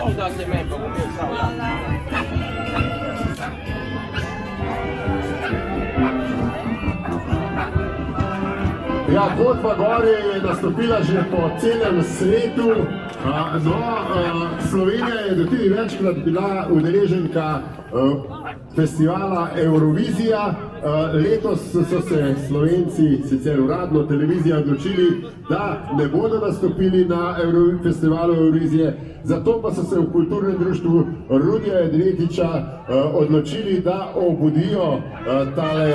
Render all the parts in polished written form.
Ja, Godba Gori je nastopila že po celem svetu. Slovenija je do tudi večkrat bila udeleženka festivala Eurovizija. Letos so se Slovenci, sicer uradno televizija, odločili, da ne bodo nastopili na festivalu Eurovizije. Zato pa so se v kulturnem društvu Rudija Jedretiča odločili, da obudijo tale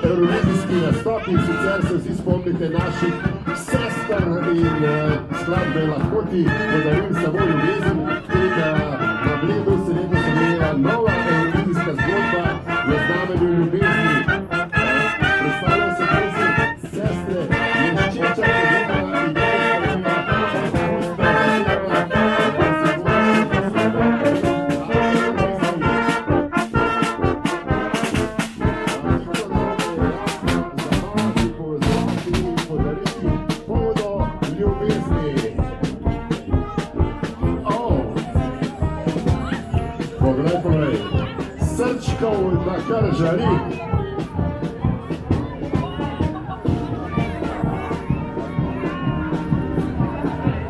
eurovizijski nastop. In sicer se vsi spomnite naših sester in skladbe Lahko ti podarim samo ljubezen. In na Bledu se letos odvija nova eurovizijska zgodba v znamenju ljubezni. Predstavlja se pesem sestre Ješčiča, Podjeta in srčkov, da kar žari.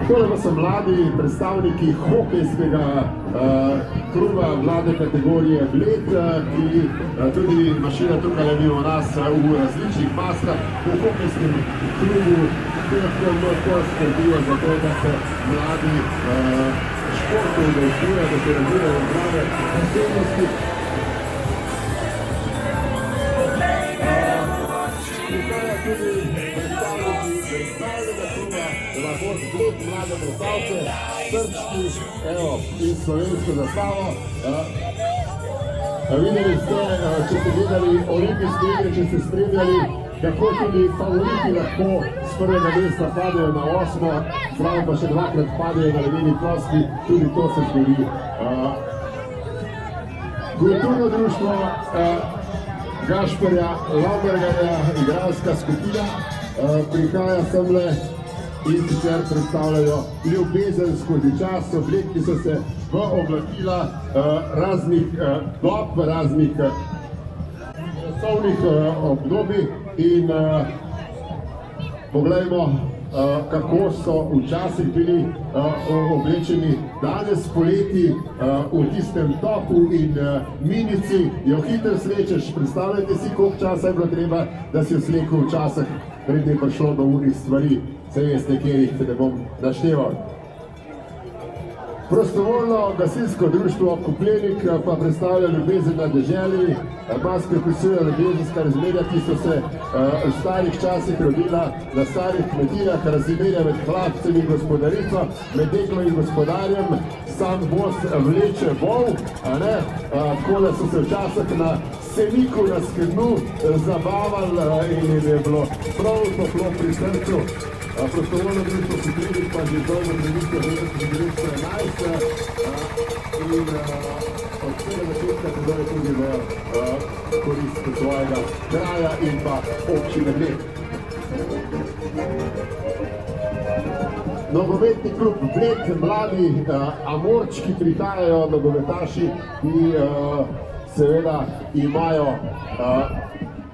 Tole pa so mladi predstavniki hokejskega kluba mlade kategorije Bled, ki tudi mašina tukaj mimo nas v različnih maskah. V hokejskem klubu lahko skrbijo za to, da se mladi športov udejstvuje, da se razvijajo zdrave osebnosti. Prihaja tudi predstavljenega kluba, lahko Bled mlade predstavce, srčki, evo, in slovensko zastavo. Videli ste, če ste gledali olimpijske igre, če ste spremljali, kako tudi favoriti lahko z prvega mesta padejo na 8, zraven pa še dvakrat padejo na ledeni ploskvi, tudi to se zgodi. Kulturno društvo Gašperja Lambergarja, igralska skupina, prihaja semle in sicer predstavljajo ljubezen skozi čas, objekti so se v oblačila raznih dob, raznih časovnih obdobij in poglejmo, kako so včasih bili oblečeni. Danes poleti v tistem topu in minici jo hitro slečeš. Predstavljajte si, koliko časa je bilo treba, da si jo slekel včasih, predtem je prišlo do unih stvari. Saj veste, kjer jih ne bom našteval. Prostovoljno gasilsko društvo Kopljenik pa predstavlja ljubezen na deželi. Maske opisujejo ljubezenska razmerja, ki so se v starih časih rodila na starih kmetijah, razmerja med hlapcem in gospodarico, med deklo in gospodarjem. Sam voz vleče vol, takole so se včasih na seniku na skednu zabavali in je bilo prav toplo pri srcu. Prostovoljno društvo Kopljenik pa že dolgo zdravitve v 1911 in od vsega začetka se zdaj tudi v korist svojega kraja in pa občine Bled. Nogometni klub Bled, mladi amorčki prihajajo, nogometaši, ki seveda imajo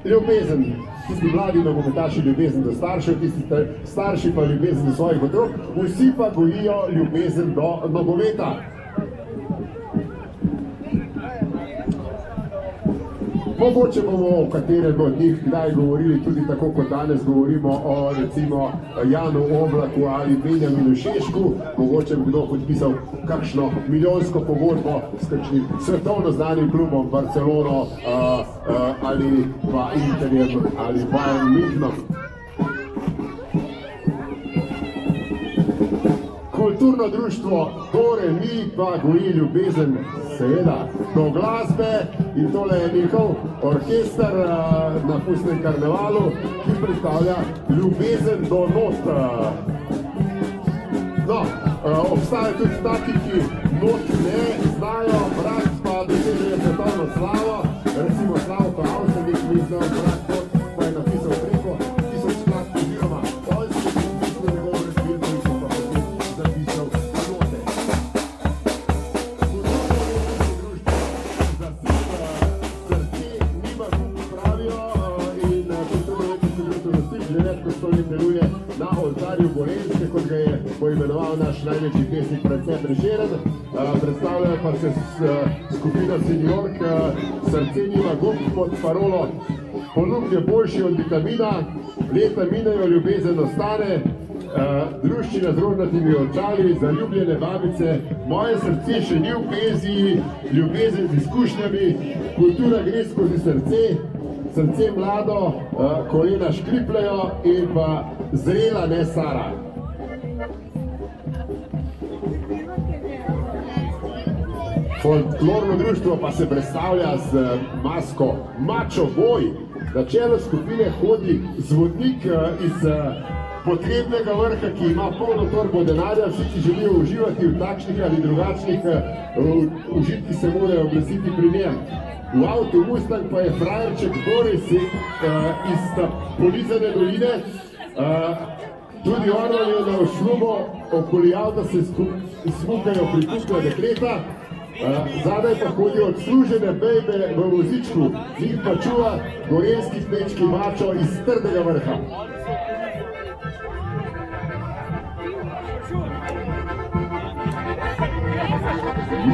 ljubezen. Tisti mladi nogometaši ljubezen do staršev, tisti starši pa ljubezen do svojih otrok, vsi pa gojijo ljubezen do nogometa. Mogoče bomo o katerem od njih kdaj govorili tudi tako, kot danes govorimo o recimo Janu Oblaku ali Benjaminu Šešku. Mogoče bo kdo podpisal kakšno milijonsko pogodbo s kakšnim svetovno znanim klubom, Barcelono ali pa Interjem ali Bayern Münchenom. Kulturno društvo Tore Mi pa goji ljubezen, seveda, do glasbe in tole je njihov orkester na pustnem karnevalu, ki predstavlja ljubezen do not. No, obstajajo tudi taki, ki not ne znajo, brat pa dosežejo svetovno slavo, recimo Slavko Avsenik, mi znal brat not, pa je napisal preko 1000 skladb oziroma poljskih, pismo njegovo razbirko in so pa potem zapisal note. največji pesnik Francet Prešeren, predstavljajo pa se skupina Seniork Srce nima gumb pod parolo Polub je boljši od vitamina, leta minejo, ljubezen ostane, druščina z rožnatimi očali, zaljubljene babice, moje srce še ni v penziji, ljubezen z izkušnjami, kultura gre skozi srce, srce mlado, kolena škripljajo in pa zrela ne Sara. Folklorno društvo pa se predstavlja z masko Mačo Boj. Na čelo skupine hodi zvodnik iz potrebnega vrha, ki ima polno torbo denarja. Vsi, ki želijo uživati v takšnih ali drugačnih užitki, se morajo oglasiti pri njem. V avtu Mustang pa je frajerček Boris iz Polizane doline. Tudi orlan je na šlubo, okoli avta se smukajo pripukla dekleta. Zadaj pa hodijo odslužene bejbe v vozičku, njih pa čuva gorenski kmečki Mačo iz Trdega vrha.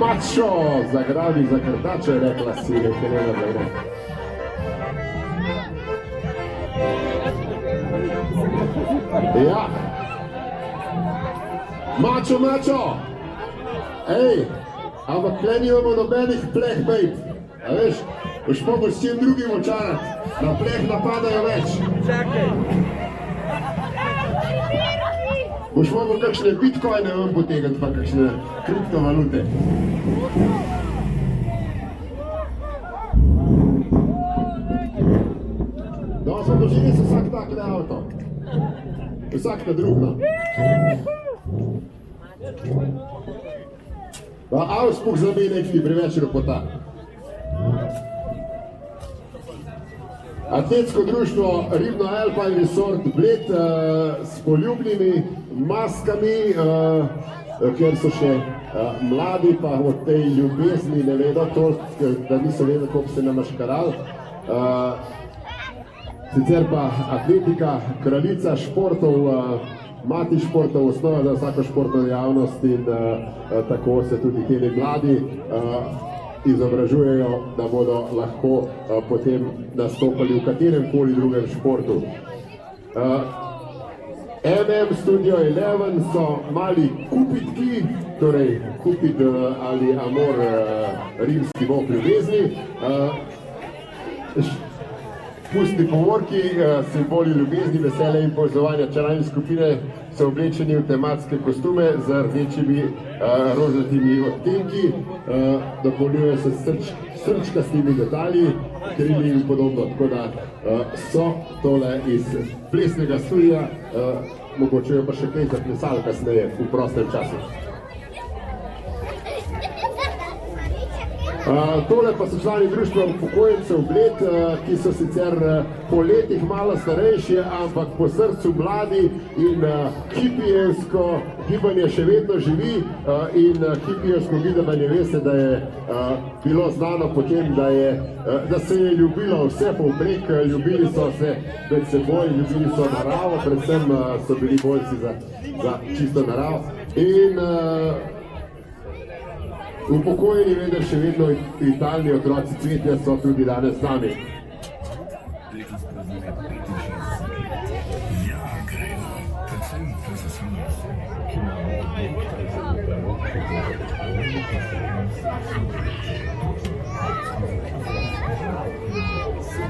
Mačo, zagrabi za krtače, rekla si, Helena Blejne. Ja. Mačo, Mačo! Ej! Ampak tle nimamo nobenih pleh bejb, a veš, boš mogel s čim drugim očarati, na pleh napadajo več. Boš mogel kakšne bitcoine ven potegati, pa kakšne kriptovalute. No, smo doživeli se vsak takle avto. Vsak ta drugna. Avspuh za mene, ki preveč ropota. Atletsko društvo Ribno Alpine Resort Bled s poljubnimi maskami, ker so še mladi, pa od tej ljubezni ne vedo toliko, da niso vedeli, koliko se namaškarali. Sicer pa atletika, kraljica športov, mati športov, osnova za vsako športno dejavnost in tako se tudi teli mladi izobražujejo, da bodo lahko potem nastopali v katerem koli drugem športu. MM Studio 11 so mali kupitki, torej kupit ali amor rimski bog ljubezni. Pustni povorki, simboli ljubezni, veselja in povezovanja. Člani skupine so oblečeni v tematske kostume z rdečimi rožnatimi odtenki, dopolnjujejo se s srčkastimi detalji, krili in podobno. Tako da so tole iz plesnega studia, mogoče pa še kaj zaplesali kasneje v prostem času. Tole pa so člani društva upokojencev Bled, ki so sicer po letih malo starejši, ampak po srcu mladi in hipijevsko gibanje še vedno živi in hipijevsko gibanje veste, da je bilo znano potem, da se je ljubilo vse povprek, ljubili so se med seboj, ljubili so naravo, predvsem so bili boljci za čisto naravo. In upokojeni, vendar še vedno vitalni otroci cvetja so tudi danes z nami.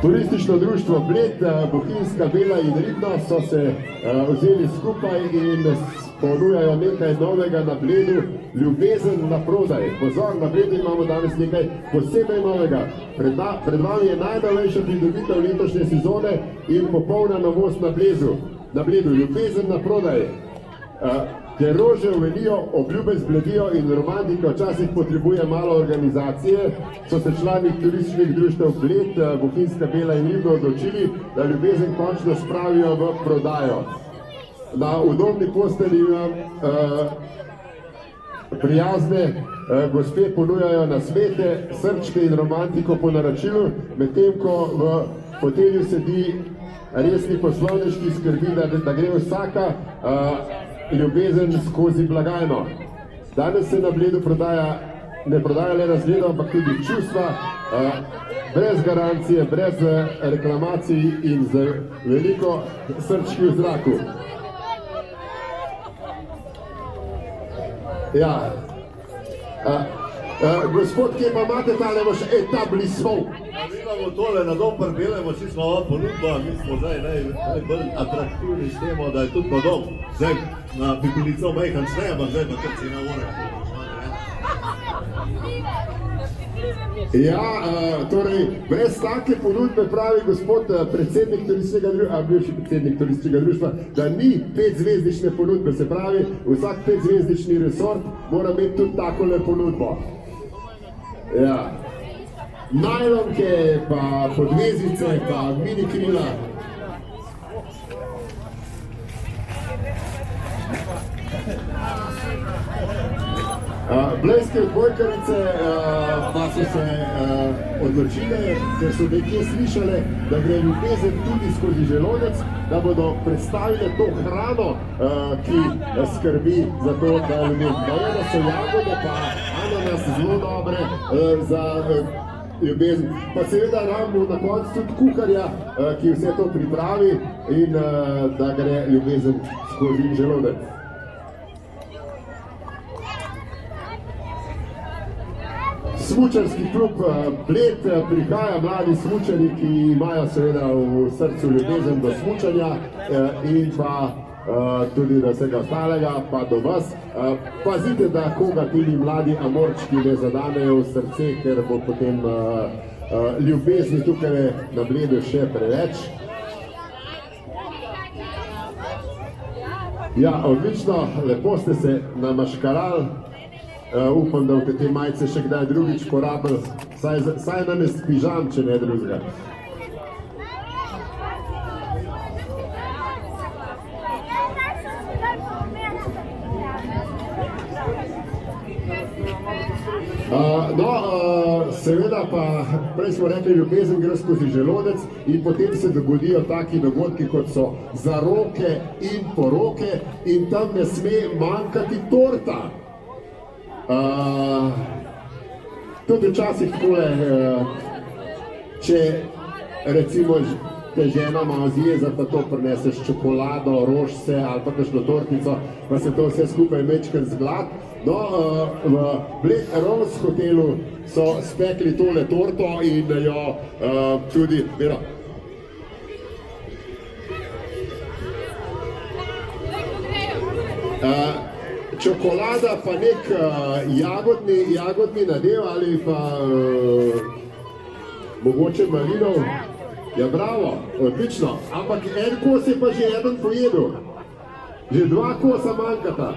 Turistično društvo Bled, Bohinjska, Bela in Ribno so se vzeli skupaj in ponujajo nekaj novega na Bledu, ljubezen na prodaj. Pozor, na Bledu imamo danes nekaj posebej novega. Pred vami je najnovejša pridobitev letošnje sezone in popolna novost na Bledu, ljubezen na prodaj. Ker rože uvenijo, obljube zbledijo in romantika včasih potrebuje malo organizacije, so se člani turističnih društev Bled, Bohinjska, Bela in Ribno odločili, da ljubezen končno spravijo v prodajo. Na udobni postelji prijazne gospe ponujajo nasmete, srčke in romantiko po naročilu, medtem ko v fotelju sedi resni poslovniški, skrbi, da gre vsaka ljubezen skozi blagajno. Danes se na Bledu ne prodaja le razgledov, ampak tudi čustva, brez garancije, brez reklamacij in z veliko srčki v zraku. Ja. Gospod, kje pa imate tale vaš etablismov? Mi imamo tole na dom prbelemo, či smo ova ponudba, mi smo zdaj najbolj atraktivni s temo, da je tudi na dom. Zdaj na Pipilico majhan šne, ampak zdaj pa kar cena ure. Ja, torej, brez take ponudbe pravi gospod predsednik turističnega društva, bivši predsednik turističnega društva, da ni 5-zvezdične ponudbe, se pravi, vsak 5-zvezdični resort mora imeti tudi takole ponudbo. Ja. Najlonke, pa podvezice, pa mini krila. Blejske odbojkarice pa so se odločile, ker so nekje slišale, da gre ljubezen tudi skozi želodec, da bodo predstavile to hrano, ki skrbi za to, da ljudem dajo, da so jagode pa ananas zelo dobre za ljubezen. Pa seveda imamo na koncu tudi kuharja, ki vse to pripravi in da gre ljubezen skozi želodec. Smučarski klub Bled prihaja mladi smučari, ki imajo seveda v srcu ljubezen do smučanja in pa tudi do vsega ostalega, pa do vas. Pazite, da koga tudi mladi amorčki ne zadanejo v srce, ker bo potem ljubezni tukaj na Bledu še preveč. Ja, odlično, lepo ste se namaškarali. Upam, da boste te majice še kdaj drugič porabili, saj namest pižam, če ne drugega. Seveda pa, prej smo rekli, ljubezen gre skozi želodec in potem se dogodijo taki dogodki, kot so zaroke in poroke in tam ne sme manjkati torta. Tudi včasih takole, če recimo te žena malo zjeza, pa to prineseš čokolado, rožce ali pa kakšno tortico, pa se to vse skupaj mečkrat zglad. No, v Bled Rose hotelu so spekli tole torto in jo tudi, čokolada pa nek jagodni nadev ali pa mogoče malinov. Ja, bravo, odlično. Ampak en kos je pa že eden pojedel. Že 2 kosa manjkata.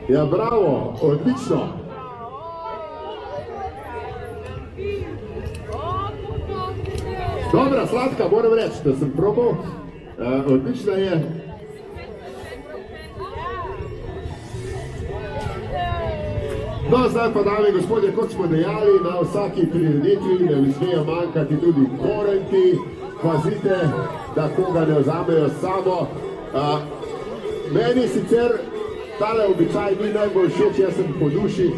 Ja, bravo, odlično. Dobra, sladka, moram reči, da sem probal. Odlična je. No, zdaj pa, dame in gospodje, kot smo dejali, na vsaki prireditvi ne smejo manjkati tudi korenti. Pazite, da koga ne vzamejo s sabo. Meni sicer tale običaj ni najbolj všeč, jaz sem po duši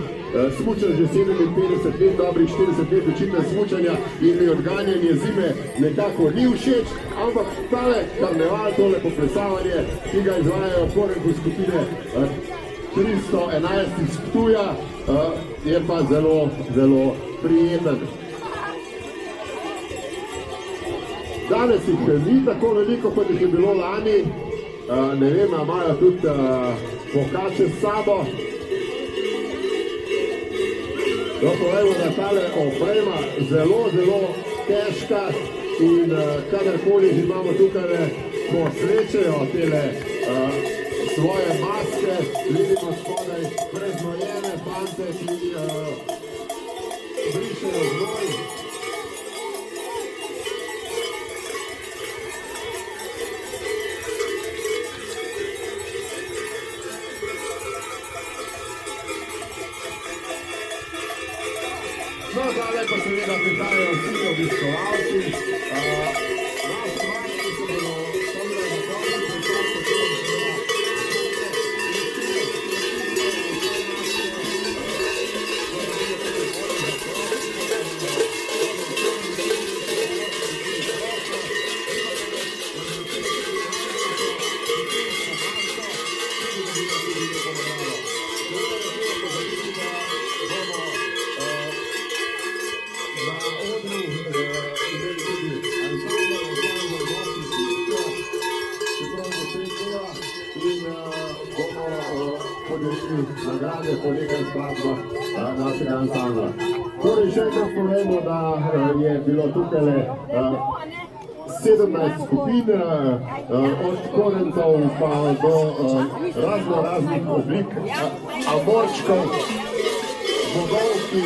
smučal že 57 let, dobrih 40 let očitne smučanja in mi odganjanje zime nekako ni všeč, ampak tale karneval, tole poplesavanje, ki ga izvajajo korenku skupine 311 iz Ptuja, je pa zelo, zelo prijeten. Danes jih ni tako veliko, kot jih je bilo lani. Ne vem, imajo tudi pokače s sabo. No, povemo, da tale oprema zelo, zelo težka in kadarkoli imamo tukaj, ko srečajo tele svoje maske, vidimo spodaj preznojene fante, ki brišejo znoj. No, zdaj pa seveda prihajajo vsi obiskovalci. Naši manjki se bodo stavljali na koncu, Na odru imeli tudi ansambl, ansambl Noči Sviča, čeprav bo srečala in bomo podelili nagrade po nekaj skladbah našega ansambla. Torej, še enkrat povemo, da je bilo tukaj 17 skupin, od korencov pa do razno raznih oblik aborčkov, bogov, ki